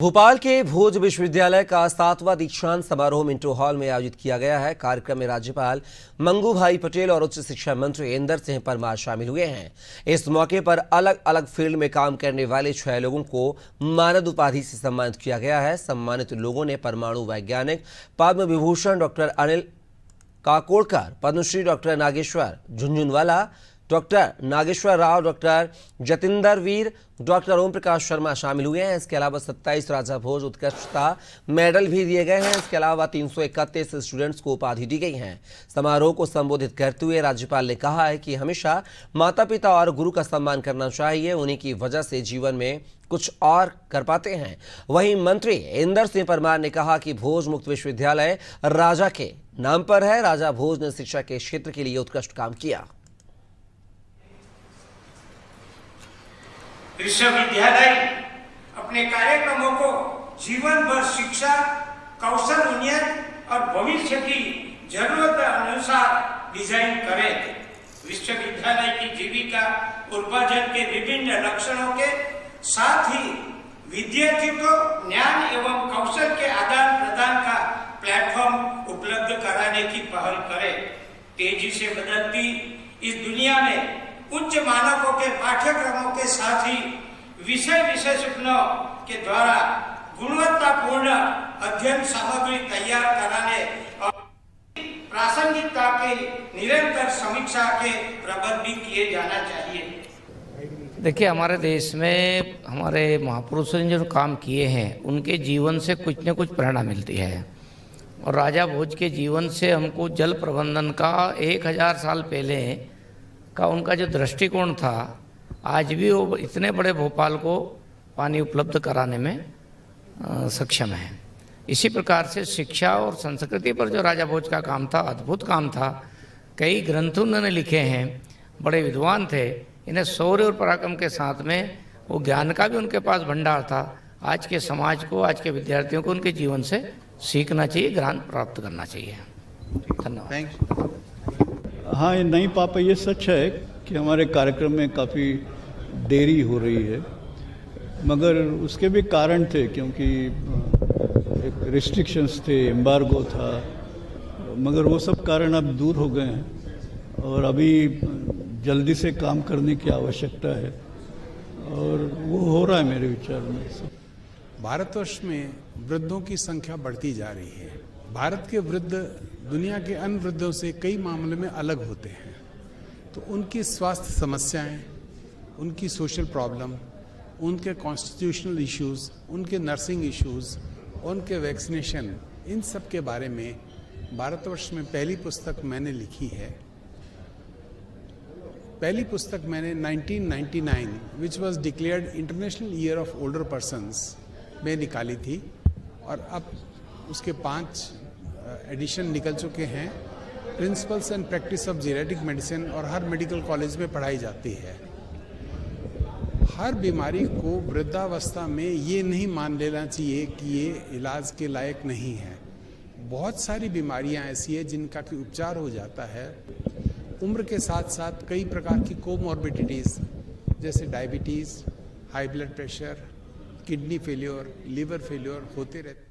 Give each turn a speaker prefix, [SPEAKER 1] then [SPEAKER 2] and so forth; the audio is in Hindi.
[SPEAKER 1] भोपाल के भोज विश्वविद्यालय का 7वां दीक्षांत समारोह मिंटो हॉल में आयोजित किया गया है। कार्यक्रम में राज्यपाल मंगू भाई पटेल और उच्च शिक्षा मंत्री इंदर सिंह परमार शामिल हुए हैं। इस मौके पर अलग अलग फील्ड में काम करने वाले 6 लोगों को मानद उपाधि से सम्मानित किया गया है। सम्मानित लोगों ने परमाणु वैज्ञानिक Padma Vibhushan doctor Anil Kakodkar, Padmashri doctor Nageshwar Jhunjhunwala, doctor Nageshwar Rao, doctor Jatinder Veer, doctor Om Prakash Sharma शामिल हुए हैं। इसके अलावा 27 राजा भोज उत्कृष्टता मेडल भी दिए गए हैं। इसके अलावा 331 स्टूडेंट्स को उपाधि दी गई है। समारोह को संबोधित करते हुए राज्यपाल ने कहा है कि हमेशा माता पिता और गुरु का सम्मान करना चाहिए। उन्हीं की वजह से जीवन में कुछ और कर पाते हैं। वहीं मंत्री इंदर सिंह परमार ने कहा कि भोज मुक्त विश्वविद्यालय राजा के नाम पर है। राजा भोज ने शिक्षा के क्षेत्र के लिए उत्कृष्ट काम किया।
[SPEAKER 2] विश्वविद्यालय अपने कार्यक्रमों को जीवन भर शिक्षा, कौशल उन्नयन और भविष्य की जरूरत अनुसार डिजाइन करे। विश्वविद्यालय की जीविका उपार्जन के विभिन्न लक्षणों के साथ ही विद्यार्थी को ज्ञान एवं कौशल के आदान प्रदान का प्लेटफॉर्म उपलब्ध कराने की पहल करे। तेजी से बदलती इस दुनिया में उच्च मानकों के पाठ्यक्रमों के साथ ही विषय विशेषज्ञों के द्वारा गुणवत्तापूर्ण अध्ययन सामग्री तैयार कराने और प्रासंगिकता के निरंतर समीक्षा के प्रबंध भी किए जाना चाहिए।
[SPEAKER 3] देखिए, हमारे देश में हमारे महापुरुषों ने जो काम किए हैं उनके जीवन से कुछ न कुछ प्रेरणा मिलती है। और राजा भोज के जीवन से हमको जल प्रबंधन का 1000 साल पहले का उनका जो दृष्टिकोण था, आज भी वो इतने बड़े भोपाल को पानी उपलब्ध कराने में सक्षम है। इसी प्रकार से शिक्षा और संस्कृति पर जो राजा भोज का काम था, अद्भुत काम था। कई ग्रंथ उन्होंने लिखे हैं, बड़े विद्वान थे। इन्हें शौर्य और पराक्रम के साथ में वो ज्ञान का भी उनके पास भंडार था। आज के समाज को, आज के विद्यार्थियों को उनके जीवन से सीखना चाहिए, ज्ञान प्राप्त करना चाहिए। धन्यवाद।
[SPEAKER 4] हाँ, ये नहीं पापा, ये सच है कि हमारे कार्यक्रम में काफ़ी देरी हो रही है, मगर उसके भी कारण थे, क्योंकि एक रिस्ट्रिक्शंस थे, एम्बार्गो था, मगर वो सब कारण अब दूर हो गए हैं और अभी जल्दी से काम करने की आवश्यकता है और वो हो रहा है मेरे विचार में।
[SPEAKER 5] भारतवर्ष में वृद्धों की संख्या बढ़ती जा रही है। भारत के वृद्ध दुनिया के अन्य वृद्धों से कई मामलों में अलग होते हैं। तो उनकी स्वास्थ्य समस्याएं, उनकी सोशल प्रॉब्लम, उनके कॉन्स्टिट्यूशनल इश्यूज, उनके नर्सिंग इश्यूज, उनके वैक्सीनेशन, इन सब के बारे में भारतवर्ष में पहली पुस्तक मैंने लिखी है। पहली पुस्तक मैंने 1999 which was declared international year of older persons में निकाली थी और अब उसके 5 एडिशन निकल चुके हैं। Principles and practice of genetic medicine और हर मेडिकल कॉलेज में पढ़ाई जाती है। हर बीमारी को वृद्धावस्था में ये नहीं मान लेना चाहिए कि ये इलाज के लायक नहीं है। बहुत सारी बीमारियां ऐसी है जिनका कि उपचार हो जाता है। उम्र के साथ साथ कई प्रकार की कोमॉर्बिडिटीज़ जैसे diabetes, high blood pressure, kidney failure, liver failure होते रहते हैं।